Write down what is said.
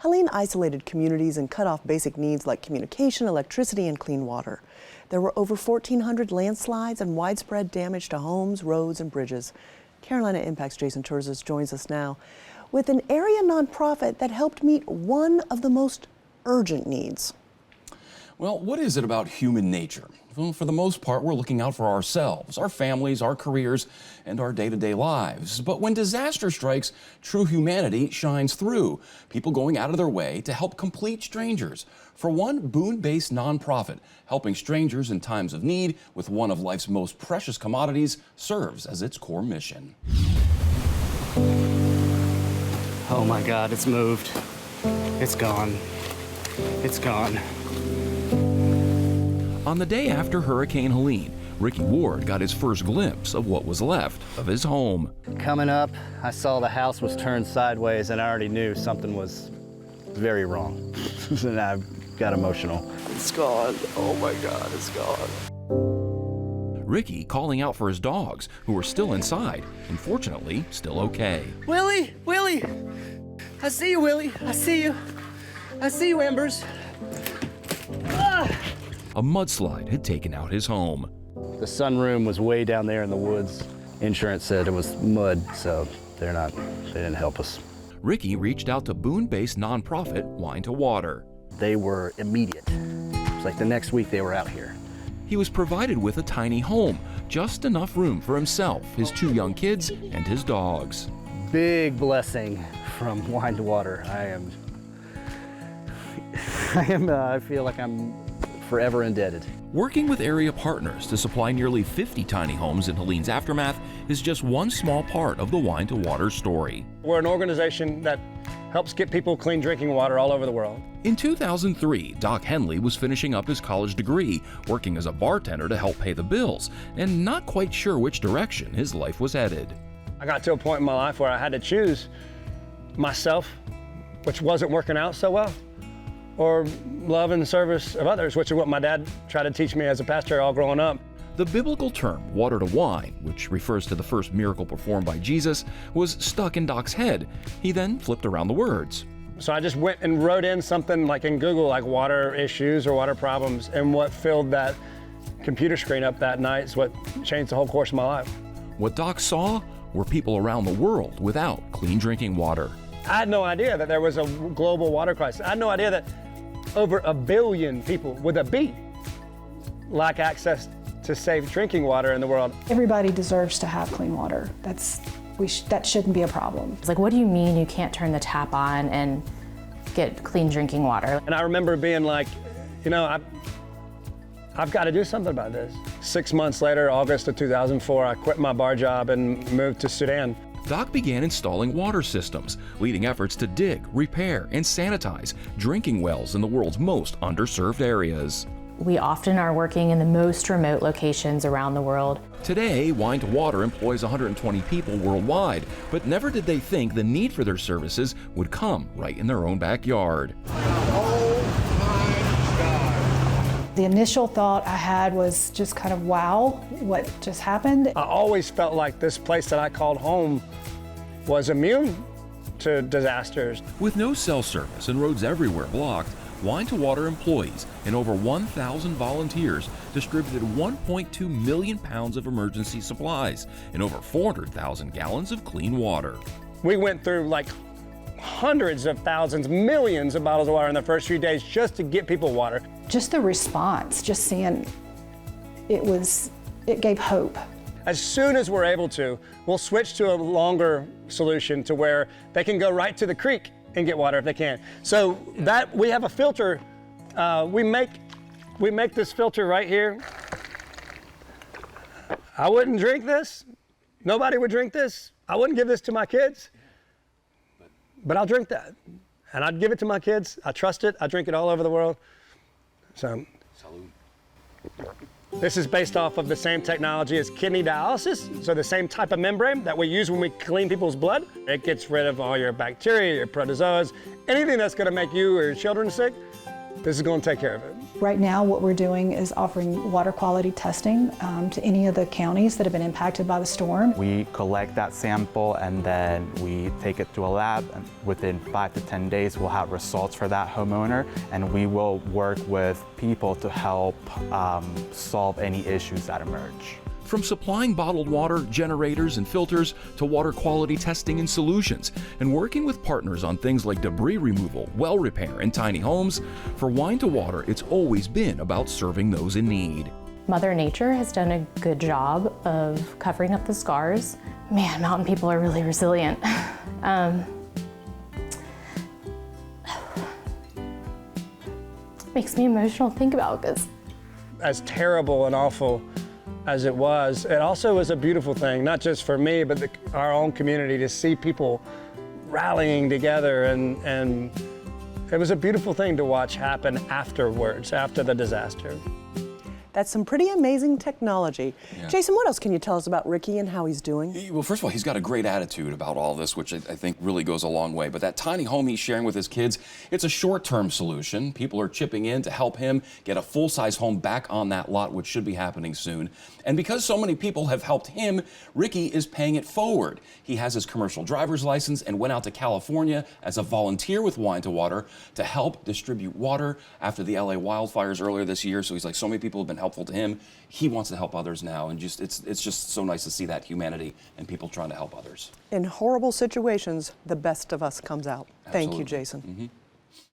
Helene isolated communities and cut off basic needs like communication, electricity, and clean water. There were over 1,400 landslides and widespread damage to homes, roads, and bridges. Carolina Impact's Jason Terzis joins us now with an area nonprofit that helped meet one of the most urgent needs. Well, what is it about human nature? Well, for the most part, we're looking out for ourselves, our families, our careers, and our day-to-day lives. But when disaster strikes, true humanity shines through. People going out of their way to help complete strangers. For one Boone-based nonprofit, helping strangers in times of need with one of life's most precious commodities serves as its core mission. Oh my God, it's moved. It's gone. It's gone. On the day after Hurricane Helene, Ricky Ward got his first glimpse of what was left of his home. Coming up, I saw the house was turned sideways and I already knew something was very wrong. And I got emotional. It's gone. Oh my God, it's gone. Ricky calling out for his dogs, who were still inside, and fortunately, still okay. Willie! Willie! I see you, Willie. I see you. I see you, Embers. Ah! A mudslide had taken out his home. The sunroom was way down there in the woods. Insurance said it was mud, so they didn't help us. Ricky reached out to Boone-based nonprofit Wine to Water. They were immediate. It was like the next week they were out here. He was provided with a tiny home, just enough room for himself, his 2 young kids, and his dogs. Big blessing from Wine to Water. I feel like I'm forever indebted. Working with area partners to supply nearly 50 tiny homes in Helene's aftermath is just one small part of the Wine to Water story. We're an organization that helps get people clean drinking water all over the world. In 2003, Doc Henley was finishing up his college degree, working as a bartender to help pay the bills, and not quite sure which direction his life was headed. I got to a point in my life where I had to choose myself, which wasn't working out so well, or love and service of others, which is what my dad tried to teach me as a pastor all growing up. The biblical term, water to wine, which refers to the first miracle performed by Jesus, was stuck in Doc's head. He then flipped around the words. So I just went and wrote in something like in Google, like water issues or water problems, and what filled that computer screen up that night is what changed the whole course of my life. What Doc saw were people around the world without clean drinking water. I had no idea that there was a global water crisis. I had no idea that over 1 billion people with a B lack access to safe drinking water in the world. Everybody deserves to have clean water. That shouldn't be a problem. It's like, what do you mean you can't turn the tap on and get clean drinking water? And I remember being like, you know, I've got to do something about this. 6 months later, August of 2004, I quit my bar job and moved to Sudan. Doc began installing water systems, leading efforts to dig, repair, and sanitize drinking wells in the world's most underserved areas. We often are working in the most remote locations around the world. Today, Wine to Water employs 120 people worldwide, but never did they think the need for their services would come right in their own backyard. The initial thought I had was just kind of, wow, what just happened? I always felt like this place that I called home was immune to disasters. With no cell service and roads everywhere blocked, Wine to Water employees and over 1,000 volunteers distributed 1.2 million pounds of emergency supplies and over 400,000 gallons of clean water. We went through like hundreds of thousands, millions of bottles of water in the first few days just to get people water. Just the response, just seeing it gave hope. As soon as we're able to, we'll switch to a longer solution to where they can go right to the creek and get water if they can. So that we have a filter. We make this filter right here. I wouldn't drink this. Nobody would drink this. I wouldn't give this to my kids. But I'll drink that. And I'd give it to my kids. I trust it. I drink it all over the world. So, this is based off of the same technology as kidney dialysis, so the same type of membrane that we use when we clean people's blood. It gets rid of all your bacteria, your protozoas, anything that's gonna make you or your children sick, this is gonna take care of it. Right now, what we're doing is offering water quality testing to any of the counties that have been impacted by the storm. We collect that sample and then we take it to a lab, and within 5 to 10 days we'll have results for that homeowner, and we will work with people to help solve any issues that emerge. From supplying bottled water, generators, and filters to water quality testing and solutions, and working with partners on things like debris removal, well repair, and tiny homes, for Wine to Water, it's always been about serving those in need. Mother Nature has done a good job of covering up the scars. Man, mountain people are really resilient. Makes me emotional to think about, because As terrible and awful as it also was a beautiful thing, not just for me, but our own community, to see people rallying together, and it was a beautiful thing to watch happen afterwards, after the disaster. That's some pretty amazing technology. Yeah. Jason, what else can you tell us about Ricky and how he's doing? Well, first of all, he's got a great attitude about all this, which I think really goes a long way. But that tiny home he's sharing with his kids, it's a short-term solution. People are chipping in to help him get a full-size home back on that lot, which should be happening soon. And because so many people have helped him, Ricky is paying it forward. He has his commercial driver's license and went out to California as a volunteer with Wine to Water to help distribute water after the LA wildfires earlier this year. So he's like, so many people have been helpful to him. He wants to help others now, and it's just so nice to see that humanity and people trying to help others. In horrible situations, the best of us comes out. Thank you, Absolutely. Jason. Mm-hmm.